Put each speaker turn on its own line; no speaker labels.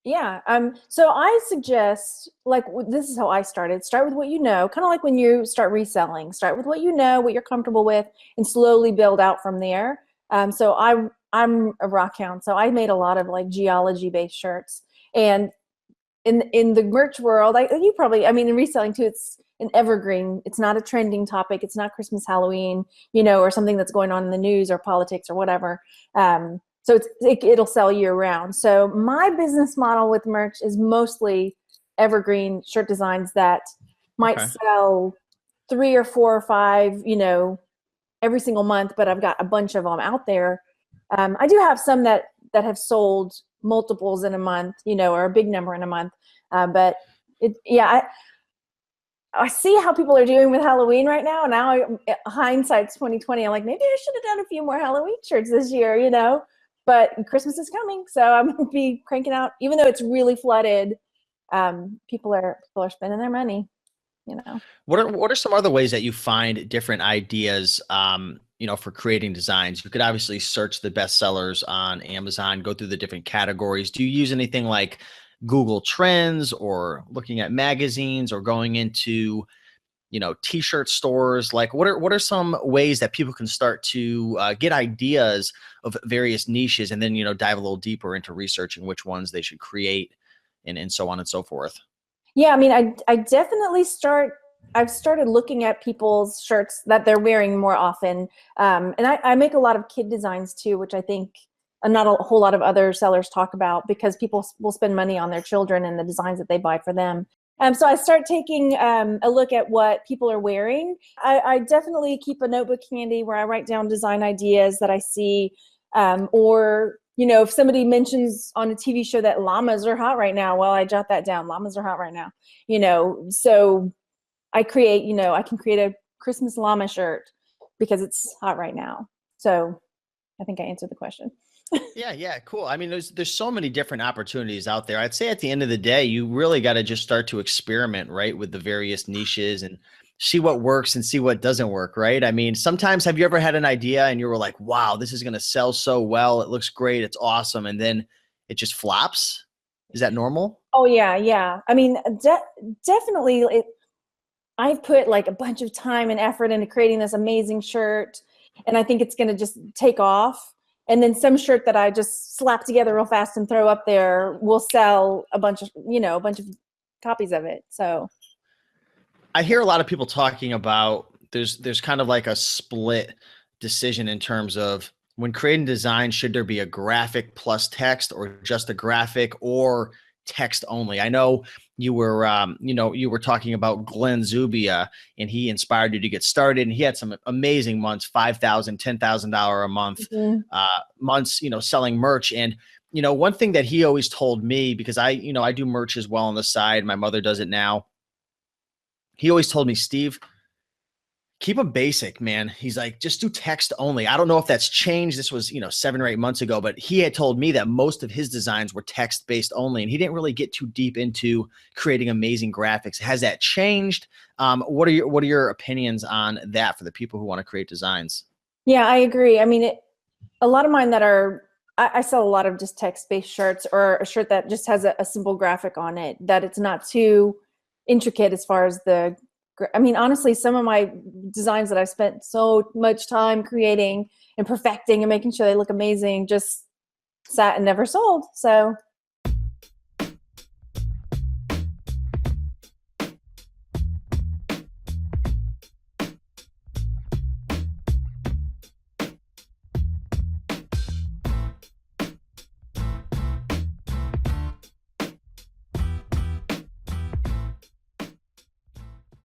Yeah. So I suggest, like, this is how I started. Start with what you know, kind of like when you start reselling. Start with what you know, what you're comfortable with, and slowly build out from there. So I'm a rock hound, so I made a lot of like geology-based shirts. And in the merch world, you probably, I mean, in reselling too, it's an evergreen. It's not a trending topic. It's not Christmas, Halloween, or something that's going on in the news or politics or whatever. So it'll sell year round. So my business model with merch is mostly evergreen shirt designs that might
Okay.
sell 3 or 4 or 5, every single month, but I've got a bunch of them out there. I do have some that have sold multiples in a month, or a big number in a month. But yeah, I see how people are doing with Halloween right now. Now, hindsight's 2020. I'm like, maybe I should have done a few more Halloween shirts this year. But Christmas is coming, so I'm gonna be cranking out. Even though it's really flooded, people are spending their money.
What are some other ways that you find different ideas, for creating designs? You could obviously search the best sellers on Amazon, go through the different categories. Do you use anything like Google Trends or looking at magazines or going into, t-shirt stores? Like what are some ways that people can start to get ideas of various niches and then, dive a little deeper into researching which ones they should create and so on and so forth?
Yeah, I mean, I definitely I've started looking at people's shirts that they're wearing more often. And I make a lot of kid designs too, which I think not a whole lot of other sellers talk about, because people will spend money on their children and the designs that they buy for them. So I start taking a look at what people are wearing. I definitely keep a notebook handy where I write down design ideas that I see, or if somebody mentions on a TV show that llamas are hot right now, well, I jot that down. Llamas are hot right now. So I can create a Christmas llama shirt because it's hot right now. So I think I answered the question.
Yeah, yeah, cool. I mean, there's so many different opportunities out there. I'd say at the end of the day, you really got to just start to experiment, right, with the various niches and see what works and see what doesn't work, right? I mean, sometimes have you ever had an idea and you were like, "Wow, this is going to sell so well. It looks great. It's awesome." And then it just flops? Is that normal?
Oh yeah, yeah. I mean, definitely. I've put like a bunch of time and effort into creating this amazing shirt, and I think it's going to just take off. And then some shirt that I just slap together real fast and throw up there will sell a bunch of copies of it. So
I hear a lot of people talking about there's kind of like a split decision in terms of when creating design, should there be a graphic plus text or just a graphic or text only? I know you were talking about Glenn Zubia and he inspired you to get started and he had some amazing months, $5,000, $10,000 a month,
mhm.
months, selling merch. And, one thing that he always told me, because I do merch as well on the side, my mother does it now. He always told me, Steve, keep them basic, man. He's like, just do text only. I don't know if that's changed. This was, 7 or 8 months ago, but he had told me that most of his designs were text based only. And he didn't really get too deep into creating amazing graphics. Has that changed? What are your opinions on that for the people who want to create designs?
Yeah, I agree. I mean, a lot of mine that I sell a lot of just text-based shirts, or a shirt that just has a simple graphic on it, that it's not too intricate as far as I mean, honestly, some of my designs that I've spent so much time creating and perfecting and making sure they look amazing just sat and never sold. So